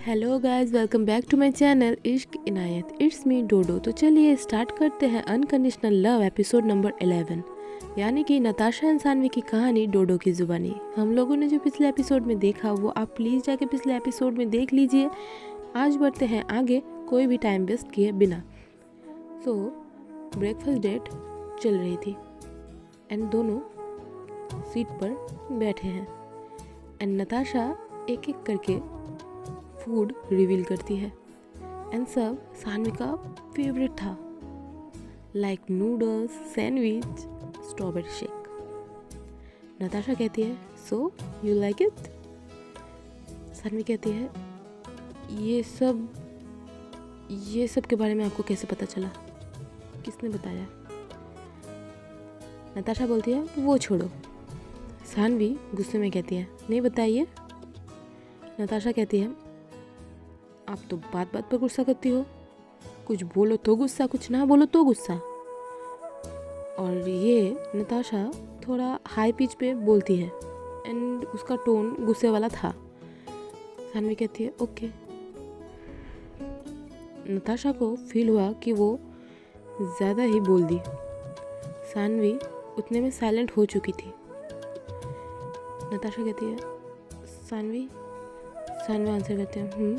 Hello guys, welcome back to my channel Ishq Inayat. It's me डोडो। तो चलिए start करते हैं अनकंडीशनल लव एपिसोड नंबर 11, यानी कि नताशा एंड सानवी की कहानी डोडो की ज़ुबानी। हम लोगों ने जो पिछले एपिसोड में देखा वो आप प्लीज़ जाके पिछले एपिसोड में देख लीजिए। आज बढ़ते हैं आगे कोई भी टाइम वेस्ट किए बिना। तो ब्रेकफास्ट डेट चल रही थी एंड दोनों सीट पर बैठे हैं एंड नताशा एक एक करके फूड रिवील करती है एंड सब सानवी का फेवरेट था, like noodles, sandwich, strawberry shake. Natasha कहती है so you like it. Saanvi कहती है ये सब के बारे में आपको कैसे पता चला, किसने बताया। नताशा बोलती है वो छोड़ो। सानवी गुस्से में कहती है नहीं बताइए। नताशा कहती है आप तो बात बात पर गुस्सा करती हो, कुछ बोलो तो गुस्सा, कुछ ना बोलो तो गुस्सा। और ये नताशा थोड़ा हाई पिच पे बोलती है एंड उसका टोन गुस्से वाला था। सानवी कहती है ओके। नताशा को फील हुआ कि वो ज़्यादा ही बोल दी। सानवी उतने में साइलेंट हो चुकी थी। नताशा कहती है सानवी आंसर करते हैं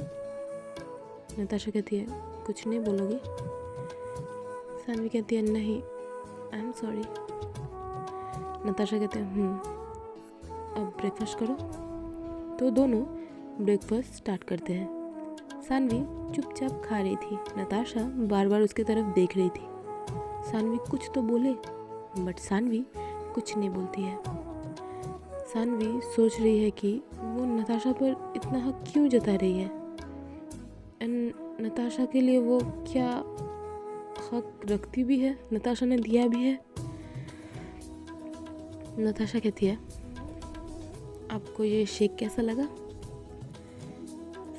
नताशा कहती है कुछ नहीं बोलोगी। सानवी कहती है नहीं आई एम सॉरी। नताशा कहते हैं अब ब्रेकफास्ट करो। तो दोनों ब्रेकफास्ट स्टार्ट करते हैं। सानवी चुपचाप खा रही थी, नताशा बार बार उसकी तरफ देख रही थी। सानवी कुछ तो बोले बट सानवी कुछ नहीं बोलती है। सानवी सोच रही है कि वो नताशा पर इतना हक क्यों जता रही है एंड नताशा के लिए वो क्या हक रखती भी है, नताशा ने दिया भी है। नताशा कहती है आपको ये शेक कैसा लगा।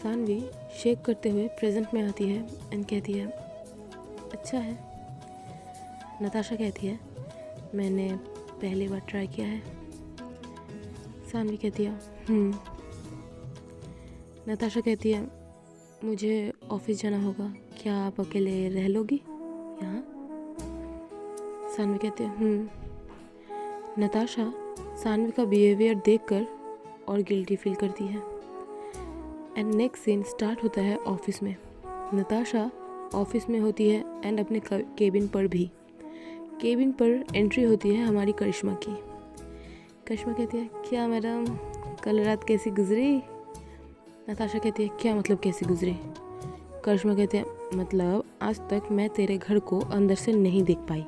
सानवी शेक करते हुए प्रेजेंट में आती है एंड कहती है अच्छा है। नताशा कहती है मैंने पहली बार ट्राई किया है। सानवी कहती है नताशा कहती है मुझे ऑफिस जाना होगा, क्या आप अकेले रह लोगी यहाँ। सानवी कहती है नताशा सानवी का बिहेवियर देखकर और गिल्टी फील करती है एंड नेक्स्ट सीन स्टार्ट होता है ऑफिस में। नताशा ऑफिस में होती है एंड अपने केबिन पर भी। केबिन पर एंट्री होती है हमारी करिश्मा की। करिश्मा कहती है क्या मैडम कल रात कैसी गुजरी। नताशा कहती है क्या मतलब कैसी गुजरी। करिश्मा कहती है मतलब आज तक मैं तेरे घर को अंदर से नहीं देख पाई,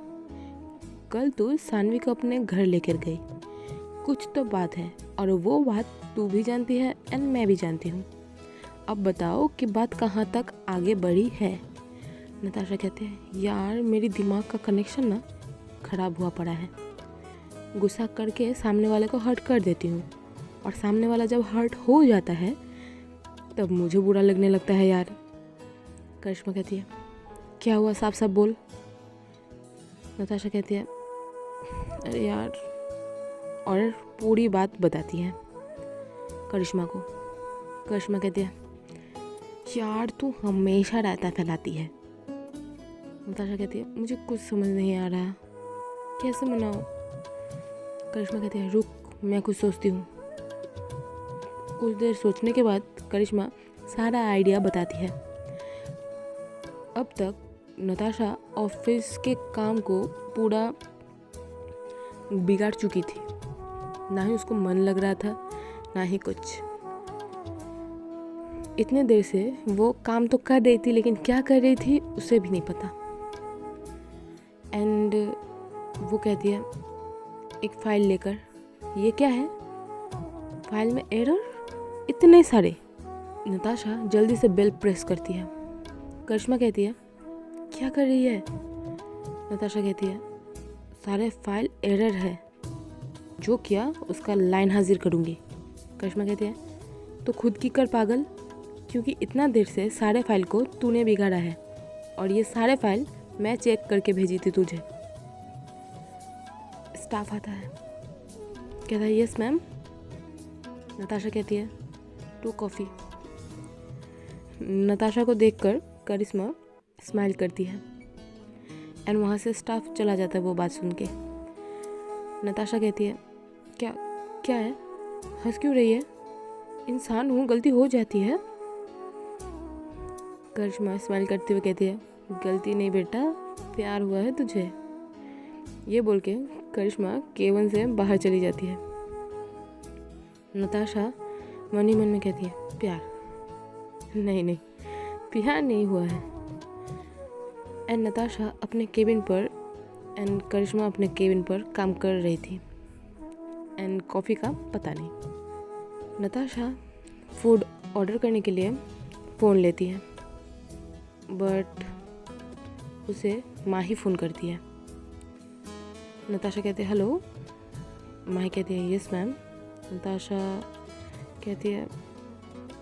कल तू सानवी को अपने घर लेकर गई, कुछ तो बात है और वो बात तू भी जानती है एंड मैं भी जानती हूँ। अब बताओ कि बात कहाँ तक आगे बढ़ी है। नताशा कहती है यार मेरी दिमाग का कनेक्शन ना खराब हुआ पड़ा है, गुस्सा करके सामने वाले को हर्ट कर देती हूँ और सामने वाला जब हर्ट हो जाता है तब मुझे बुरा लगने लगता है यार। करिश्मा कहती है क्या हुआ साफ साफ बोल। नताशा कहती है अरे यार, और पूरी बात बताती है करिश्मा को। करिश्मा कहती है यार तू हमेशा रायता फैलाती है। नताशा कहती है मुझे कुछ समझ नहीं आ रहा, कैसे मनाऊं। करिश्मा कहती है रुक मैं कुछ सोचती हूँ। कुछ देर सोचने के बाद करिश्मा सारा आइडिया बताती है। अब तक नताशा ऑफिस के काम को पूरा बिगाड़ चुकी थी, ना ही उसको मन लग रहा था ना ही कुछ। इतने देर से वो काम तो कर रही थी लेकिन क्या कर रही थी उसे भी नहीं पता। एंड वो कहती है एक फाइल लेकर ये क्या है, फाइल में एरर इतने सारे। नताशा जल्दी से बेल प्रेस करती है। करिश्मा कहती है क्या कर रही है। नताशा कहती है सारे फाइल एरर है, जो किया उसका लाइन हाजिर करूँगी। करिश्मा कहती है तो खुद की कर पागल, क्योंकि इतना देर से सारे फाइल को तूने बिगाड़ा है और ये सारे फाइल मैं चेक करके भेजी थी तुझे। स्टाफ आता है, कहता है यस मैम। नताशा कहती है 2 कॉफ़ी। नताशा को देखकर करिश्मा स्माइल करती है एंड वहाँ से स्टाफ चला जाता है वो बात सुन के। नताशा कहती है क्या क्या है, हंस क्यों रही है, इंसान हूँ, गलती हो जाती है। करिश्मा स्माइल करते हुए कहती है गलती नहीं बेटा, प्यार हुआ है तुझे। ये बोल के करिश्मा केबिन से बाहर चली जाती है। नताशा मन ही मन में कहती है प्यार नहीं, प्यार नहीं हुआ है। एंड नताशा अपने केबिन पर एंड करिश्मा अपने केबिन पर काम कर रही थी एंड कॉफ़ी का पता नहीं। नताशा फूड ऑर्डर करने के लिए फ़ोन लेती है बट उसे माँ ही फ़ोन करती है। नताशा कहती है हेलो, माँ कहती है यस मैम। नताशा कहती है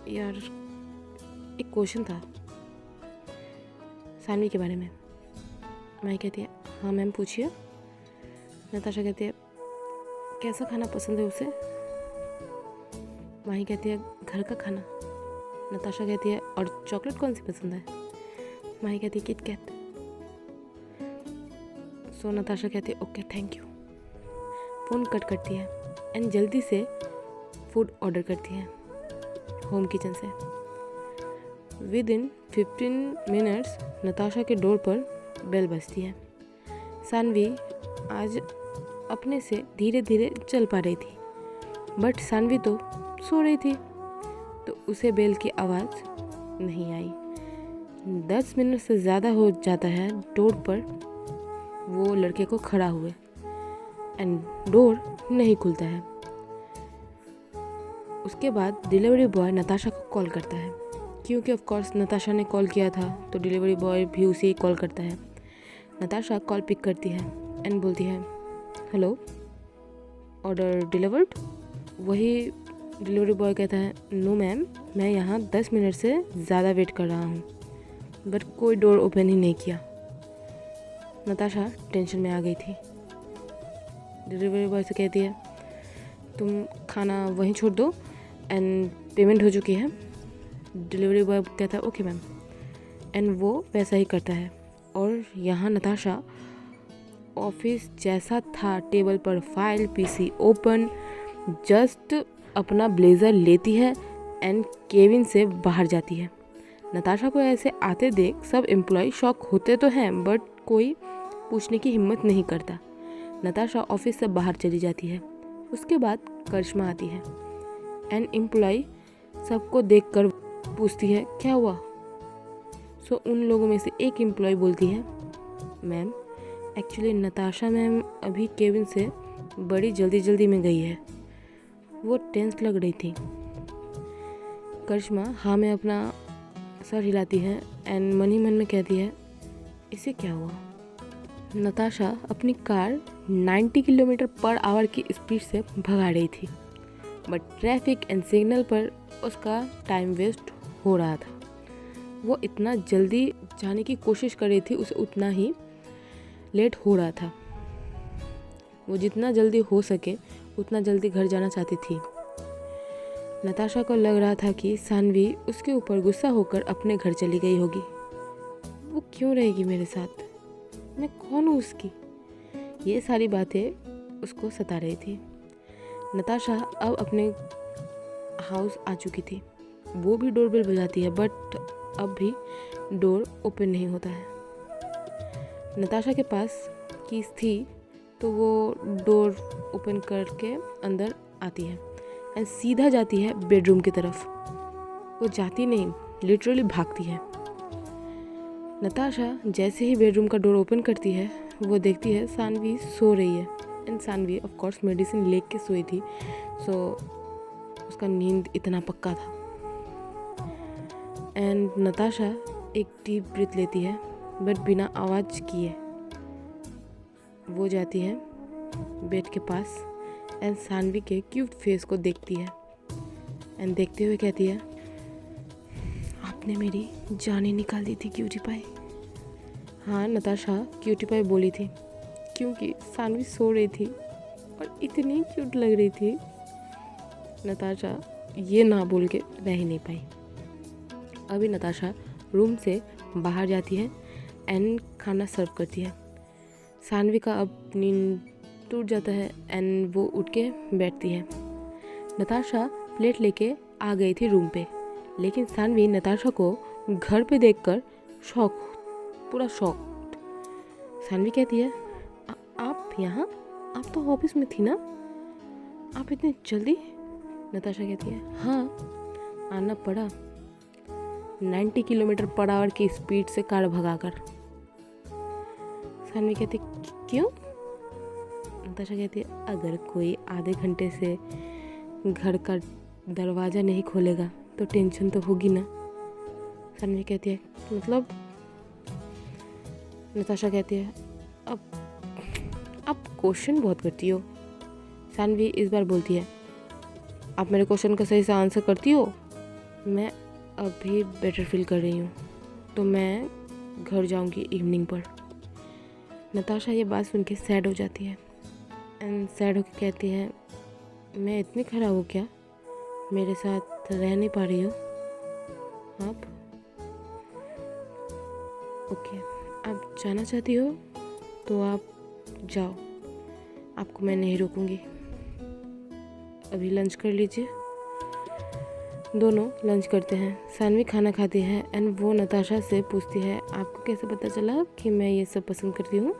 यार एक क्वेश्चन था सानवी के बारे में। माँ कहती है हाँ मैम पूछिए। नताशा कहती है कैसा खाना पसंद है उसे। माही कहती है घर का खाना। नताशा कहती है और चॉकलेट कौन सी पसंद है। माही कहती है किट कैट। सो नताशा कहती है okay thank you. Phone cut करती है एंड जल्दी से फूड ऑर्डर करती है होम किचन से। विद इन 15 मिनट्स नताशा के डोर पर बेल बजती है। सानवी आज अपने से धीरे धीरे चल पा रही थी बट सानवी तो सो रही थी तो उसे बेल की आवाज़ नहीं आई। 10 मिनट से ज़्यादा हो जाता है डोर पर वो लड़के को खड़ा हुए एंड डोर नहीं खुलता है। उसके बाद डिलीवरी बॉय नताशा को कॉल करता है क्योंकि ऑफ कोर्स नताशा ने कॉल किया था तो डिलीवरी बॉय भी उसे ही कॉल करता है। नताशा कॉल पिक करती है एंड बोलती है हेलो ऑर्डर डिलीवर्ड। वही डिलीवरी बॉय कहता है नो मैम, मैं यहाँ 10 मिनट से ज़्यादा वेट कर रहा हूँ बट कोई डोर ओपन ही नहीं किया। नताशा टेंशन में आ गई थी। डिलीवरी बॉय से कहती है तुम खाना वहीं छोड़ दो एंड पेमेंट हो चुकी है। डिलीवरी बॉय कहता है ओके मैम एंड वो वैसा ही करता है। और यहाँ नताशा ऑफिस जैसा था, टेबल पर फाइल, पीसी ओपन, जस्ट अपना ब्लेज़र लेती है एंड केबिन से बाहर जाती है। नताशा को ऐसे आते देख सब एम्प्लॉय शॉक होते तो हैं बट कोई पूछने की हिम्मत नहीं करता। नताशा ऑफिस से बाहर चली जाती है। उसके बाद करिश्मा आती है एंड एम्प्लॉय सबको देखकर पूछती है क्या हुआ। सो उन लोगों में से एक एम्प्लॉय बोलती है मैम एक्चुअली नताशा मैम अभी केबिन से बड़ी जल्दी में गई है, वो टेंस लग रही थी। करिश्मा हाँ में अपना सर हिलाती है एंड मन ही मन में कहती है इसे क्या हुआ। नताशा अपनी कार 90 किलोमीटर पर आवर की स्पीड से भगा रही थी बट ट्रैफिक एंड सिग्नल पर उसका टाइम वेस्ट हो रहा था। वो इतना जल्दी जाने की कोशिश कर रही थी, उसे उतना ही लेट हो रहा था। वो जितना जल्दी हो सके उतना जल्दी घर जाना चाहती थी। नताशा को लग रहा था कि सानवी उसके ऊपर गुस्सा होकर अपने घर चली गई होगी। वो क्यों रहेगी मेरे साथ, मैं कौन हूँ उसकी। ये सारी बातें उसको सता रही थी। नताशा अब अपने हाउस आ चुकी थी। वो भी डोरबेल बजाती है बट अब भी डोर ओपन नहीं होता है। नताशा के पास कीज थी तो वो डोर ओपन करके अंदर आती है एंड सीधा जाती है बेडरूम की तरफ। वो जाती नहीं, लिटरली भागती है। नताशा जैसे ही बेडरूम का डोर ओपन करती है वो देखती है सानवी सो रही है and Saanvi of course medicine लेके सोई थी सो उसका नींद इतना पक्का था। एंड नताशा एक डीप ब्रीथ लेती है बट बिना आवाज़ किए वो जाती है बेड के पास एंड सानवी के क्यूट फेस को देखती है एंड देखते हुए कहती है आपने मेरी जान निकाल दी थी क्यूटी पाई। हाँ नताशा क्यूटी पाई बोली थी क्योंकि सानवी सो रही थी और इतनी क्यूट लग रही थी। नताशा ये ना बोल के रह ही नहीं पाई। अभी नताशा रूम से बाहर जाती है एंड खाना सर्व करती है। सानवी का अब नींद टूट जाता है एंड वो उठ के बैठती है। नताशा प्लेट लेके आ गई थी रूम पे, लेकिन सानवी नताशा को घर पे देखकर पूरा शॉक। सानवी कहती है, आप यहाँ? आप तो ऑफिस में थी ना, आप इतनी जल्दी? नताशा कहती है, हाँ आना पड़ा 90 किलोमीटर पर आवर की स्पीड से कार भगाकर। सानवी कहती, क्यों? नताशा कहती है, अगर कोई आधे घंटे से घर का दरवाज़ा नहीं खोलेगा तो टेंशन तो होगी ना। सानवी कहती है, मतलब? नताशा कहती है, अब आप क्वेश्चन बहुत करती हो। सानवी इस बार बोलती है, आप मेरे क्वेश्चन का सही से आंसर करती हो? मैं अभी बेटर फील कर रही हूँ तो मैं घर जाऊँगी इवनिंग पर। नताशा ये बात सुन के सैड हो जाती है एंड सैड होकर कहती है, मैं इतनी खराब हूँ क्या? मेरे साथ रह नहीं पा रही हो आप? ओके, आप जाना चाहती हो तो आप जाओ, आपको मैं नहीं रोकूंगी। अभी लंच कर लीजिए। दोनों लंच करते हैं। सानवी खाना खाती है एंड वो नताशा से पूछती है, आपको कैसे पता चला कि मैं ये सब पसंद करती हूँ?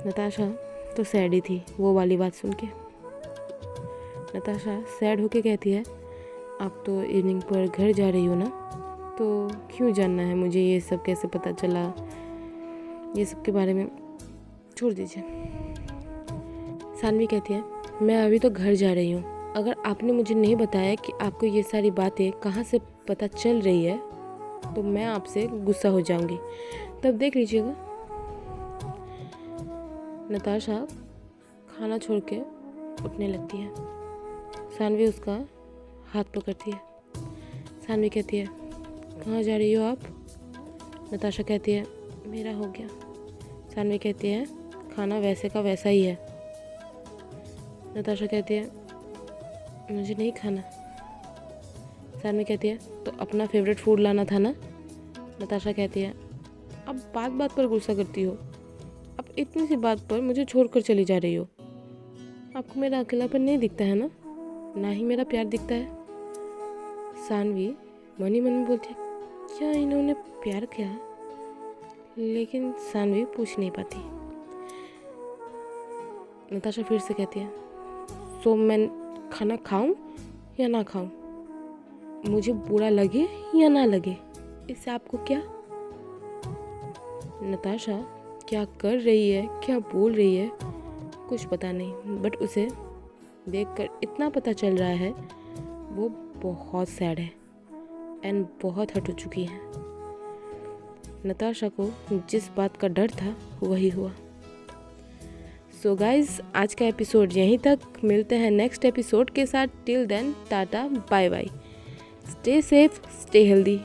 नताशा तो सैड ही थी वो वाली बात सुन के। नताशा सैड होके कहती है, आप तो इवनिंग पर घर जा रही हो ना, तो क्यों जानना है मुझे ये सब कैसे पता चला? ये सब के बारे में छोड़ दीजिए। सानवी कहती है, मैं अभी तो घर जा रही हूँ, अगर आपने मुझे नहीं बताया कि आपको ये सारी बातें कहाँ से पता चल रही है तो मैं आपसे गुस्सा हो जाऊंगी, तब देख लीजिएगा। नताशा खाना छोड़ के उठने लगती है। सानवी उसका हाथ पकड़ती है। सानवी कहती है, कहाँ जा रही हो आप? नताशा कहती है, मेरा हो गया। सानवी कहती है, खाना वैसे का वैसा ही है। नताशा कहती है, मुझे नहीं खाना। सानवी कहती है, तो अपना फेवरेट फूड लाना था ना। नताशा कहती है, अब बात बात पर गुस्सा करती हो, अब इतनी सी बात पर मुझे छोड़कर चली जा रही हो। आपको मेरा अकेलापन नहीं दिखता है ना ही मेरा प्यार दिखता है। सानवी मन ही मन में बोलती है, क्या इन्होंने प्यार किया? लेकिन सानवी पूछ नहीं पाती। नताशा फिर से कहती है, सो मैं खाना खाऊं या ना खाऊं? मुझे बुरा लगे या ना लगे, इससे आपको क्या? नताशा क्या कर रही है, क्या बोल रही है, कुछ पता नहीं, बट उसे देखकर इतना पता चल रहा है वो बहुत सैड है एंड बहुत हट हो चुकी है। नताशा को जिस बात का डर था वही हुआ। सो गाइज, आज का एपिसोड यहीं तक। मिलते हैं नेक्स्ट एपिसोड के साथ। Till then tata bye bye. Stay safe, stay healthy.